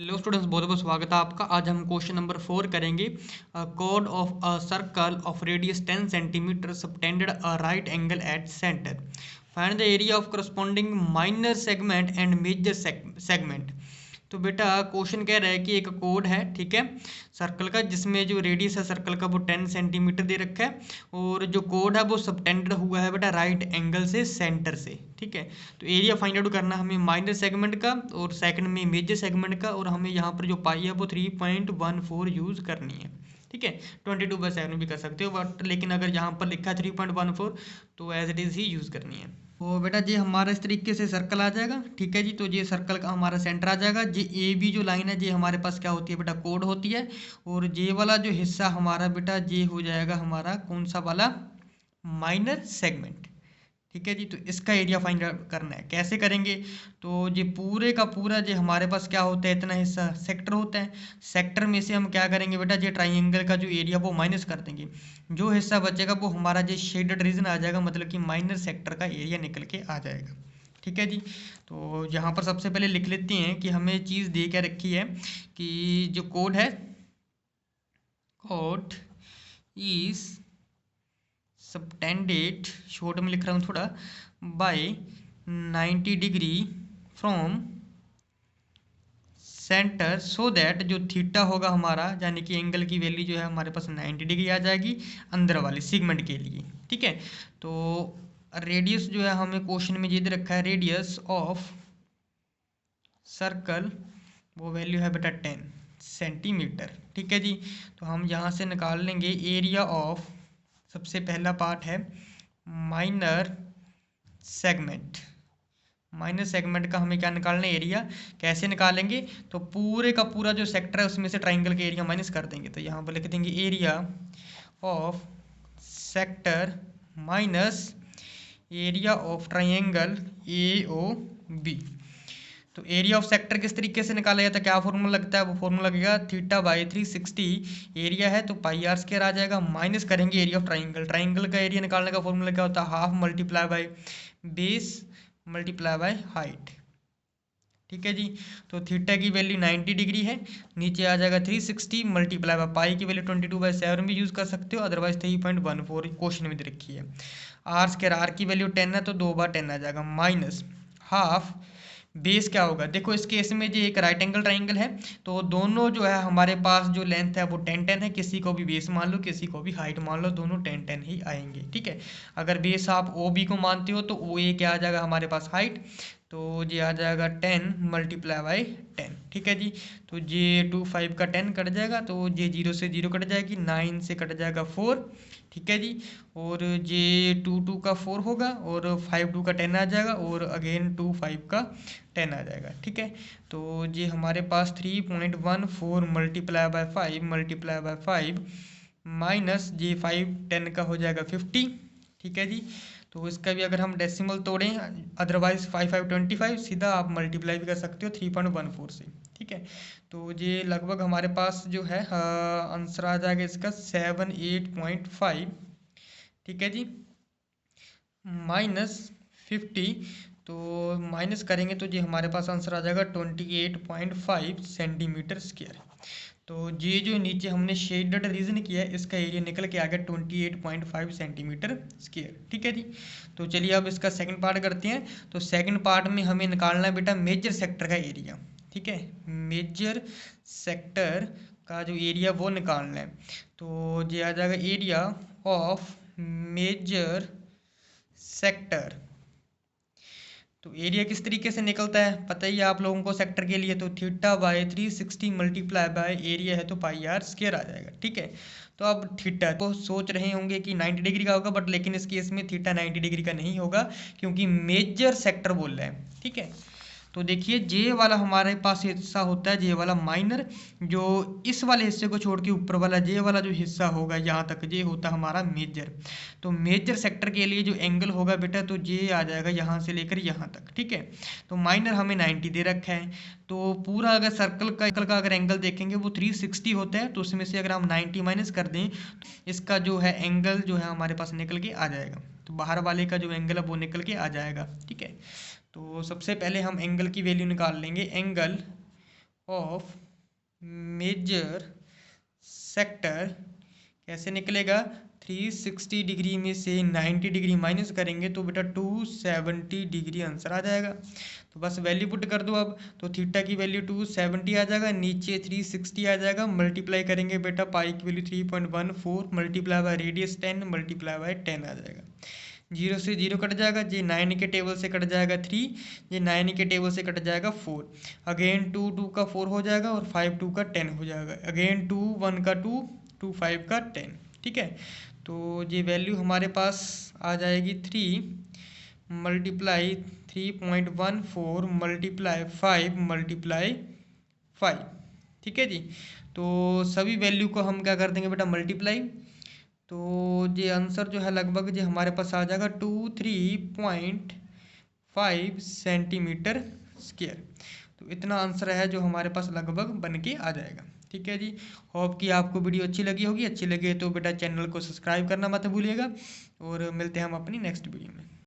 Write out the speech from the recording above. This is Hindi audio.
हेलो स्टूडेंट्स, बहुत बहुत स्वागत है आपका। आज हम क्वेश्चन नंबर 4 करेंगे। कोड of a circle of radius 10 centimetre subtended a right angle at centre. Find the area of corresponding minor segment and major segment. तो बेटा क्वेश्चन कह रहा है कि एक कोड है, ठीक है, सर्कल का, जिसमें जो रेडियस है सर्कल का वो 10 सेंटीमीटर दे रखा है, और जो कोड है वो सबटेंडेड हुआ है बेटा राइट एंगल से सेंटर से, ठीक है। तो एरिया फाइंड आउट करना हमें माइनर सेगमेंट का और सेकंड में मेजर सेगमेंट का, और हमें यहाँ पर जो पाई है वो 3.14 यूज़ करनी है, ठीक है। 22/7 भी कर सकते हो, बट लेकिन अगर यहाँ पर लिखा है 3.14 तो एज इट इज़ ही यूज़ करनी है। तो बेटा जी हमारा इस तरीके से सर्कल आ जाएगा, ठीक है जी। तो ये सर्कल का हमारा सेंटर आ जाएगा। जी ए बी जो लाइन है ये हमारे पास क्या होती है बेटा, कोड होती है। और जे वाला जो हिस्सा हमारा बेटा ये हो जाएगा हमारा कौन सा वाला, माइनर सेगमेंट, ठीक है जी। तो इसका एरिया फाइंड करना है, कैसे करेंगे। तो ये पूरे का पूरा जो हमारे पास क्या होता है, इतना हिस्सा सेक्टर होता है। सेक्टर में से हम क्या करेंगे बेटा, ये ट्राइंगल का जो एरिया वो माइनस कर देंगे। जो हिस्सा बचेगा वो हमारा जो शेडेड रीजन आ जाएगा, मतलब कि माइनर सेक्टर का एरिया निकल के आ जाएगा, ठीक है जी। तो यहाँ पर सबसे पहले लिख लेते हैं कि हमें चीज़ दे के रखी है कि जो कोड है, कोड इज सबटेंडेड, शॉर्ट में लिख रहा हूँ थोड़ा, by 90 degree from centre, so that जो थीटा होगा हमारा, यानी कि एंगल की वैल्यू जो है हमारे पास 90 डिग्री आ जाएगी अंदर वाले सेगमेंट के लिए, ठीक है। तो रेडियस जो है हमें क्वेश्चन में ये दे रखा है, रेडियस ऑफ सर्कल, वो वैल्यू है बेटा 10 सेंटीमीटर, ठीक है जी। तो हम यहाँ से निकाल लेंगे एरिया ऑफ, सबसे पहला पार्ट है माइनर सेगमेंट। माइनर सेगमेंट का हमें क्या निकालना है, एरिया। कैसे निकालेंगे, तो पूरे का पूरा जो सेक्टर है उसमें से ट्राइंगल का एरिया माइनस कर देंगे। तो यहाँ पर लिख देंगे area of sector minus area of triangle A O B. तो एरिया ऑफ सेक्टर किस तरीके से निकाला जाता है, क्या फॉर्मूला लगता है, वो फॉर्मूला लगेगा थीटा बाई 360। एरिया है तो पाई आर स्क्वायर आ जाएगा, माइनस करेंगे एरिया ऑफ ट्राइंगल। ट्राइंगल का एरिया निकालने का फॉर्मूला क्या होता है, half multiply by base multiply by height, ठीक है जी। तो थीटा की वैल्यू 90 डिग्री है, नीचे आ जाएगा 360 मल्टीप्लाई बाई पाई की वैल्यू 22/7 भी यूज़ कर सकते हो, अदरवाइज 3.14 क्वेश्चन में दे रखी है। आर स्क्वायर, आर की वैल्यू 10 है तो 2 बार 10 आ जाएगा, माइनस हाफ बेस क्या होगा, देखो इस केस में जो एक राइट एंगल ट्राइंगल है, तो दोनों जो है हमारे पास जो लेंथ है वो 10 10 है। किसी को भी बेस मान लो, किसी को भी हाइट मान लो, दोनों 10 10 ही आएंगे, ठीक है। अगर बेस आप ओ बी को मानते हो तो ओ ए क्या आ जाएगा हमारे पास, हाइट। तो ये आ जाएगा 10 मल्टीप्लाई बाई 10, ठीक है जी। तो ये 2 5 का 10 कट जाएगा, तो ये 0 से 0 कट जाएगी, 9 से कट जाएगा 4, ठीक है जी। और ये 2 2 का 4 होगा, और 5 2 का 10 आ जाएगा, और अगेन 2 5 का 10 आ जाएगा, ठीक है। तो ये हमारे पास 3.14 multiply by 5 multiply by 5 minus ये 5 10 का हो जाएगा 50, ठीक है जी। तो इसका भी अगर हम डेसिमल तोड़ें, अदरवाइज 5 5 25, सीधा आप मल्टीप्लाई भी कर सकते हो 3.14 से, ठीक है। तो ये लगभग हमारे पास जो है आंसर आ जाएगा इसका 78.5, ठीक है जी, माइनस 50। तो माइनस करेंगे तो ये हमारे पास आंसर आ जाएगा 28.5 सेंटीमीटर स्क्वायर। तो ये जो नीचे हमने शेडेड रीजन किया है इसका एरिया निकल के आ गया 28.5 सेंटीमीटर स्क्वायर, ठीक है जी। तो चलिए अब इसका सेकंड पार्ट करते हैं। तो सेकंड पार्ट में हमें निकालना है बेटा मेजर सेक्टर का एरिया, ठीक है। मेजर सेक्टर का जो एरिया वो निकालना है। तो ये आ जाएगा एरिया ऑफ मेजर सेक्टर। तो एरिया किस तरीके से निकलता है पता ही है आप लोगों को, सेक्टर के लिए तो theta by 360 multiply by area है तो पाई आर स्क्वायर आ जाएगा, ठीक है। तो अब थीटा तो सोच रहे होंगे कि 90 डिग्री का होगा, बट लेकिन इस केस में थीटा 90 डिग्री का नहीं होगा, क्योंकि मेजर सेक्टर बोल रहे हैं, ठीक है। तो देखिए जे वाला हमारे पास हिस्सा होता है, जे वाला माइनर, जो इस वाले हिस्से को छोड़ के ऊपर वाला जे वाला जो हिस्सा होगा यहाँ तक, जे होता है हमारा मेजर। तो मेजर सेक्टर के लिए जो एंगल होगा बेटा, तो जे आ जाएगा यहाँ से लेकर यहाँ तक, ठीक है। तो माइनर हमें 90 दे रखा है, तो पूरा अगर सर्कल का अगर एंगल देखेंगे वो 360 होता है, तो उसमें से अगर हम 90 माइनस कर दें तो इसका जो है एंगल जो है हमारे पास निकल के आ जाएगा। तो बाहर वाले का जो एंगल है वो निकल के आ जाएगा, ठीक है। तो सबसे पहले हम एंगल की वैल्यू निकाल लेंगे, एंगल ऑफ मेजर सेक्टर कैसे निकलेगा, 360 डिग्री में से 90 डिग्री माइनस करेंगे तो बेटा 270 डिग्री आंसर आ जाएगा। तो बस वैल्यू पुट कर दो अब, तो थीटा की वैल्यू 270 आ जाएगा, नीचे 360 आ जाएगा, मल्टीप्लाई करेंगे बेटा पाई की value 3.14 multiply by radius 10 multiply by 10 आ जाएगा। 0 से 0 कट जाएगा, ये 9 के टेबल से कट जाएगा 3, ये 9 के टेबल से कट जाएगा 4, अगेन 2 2 का 4 हो जाएगा और 5 2 का 10 हो जाएगा, अगेन 2 1 का 2 2 5 का 10। ठीक है, तो ये वैल्यू हमारे पास आ जाएगी 3 मल्टीप्लाई 3.14 मल्टीप्लाई 5 मल्टीप्लाई 5। ठीक है जी, तो सभी वैल्यू को हम क्या कर देंगे बेटा मल्टीप्लाई, तो ये आंसर जो है लगभग ये हमारे पास आ जाएगा 23.5 सेंटीमीटर स्क्वायर। तो इतना आंसर है जो हमारे पास लगभग बन के आ जाएगा। ठीक है जी, होप कि आपको वीडियो अच्छी लगी होगी, अच्छी लगी तो बेटा चैनल को सब्सक्राइब करना मत भूलिएगा और मिलते हैं हम अपनी नेक्स्ट वीडियो में।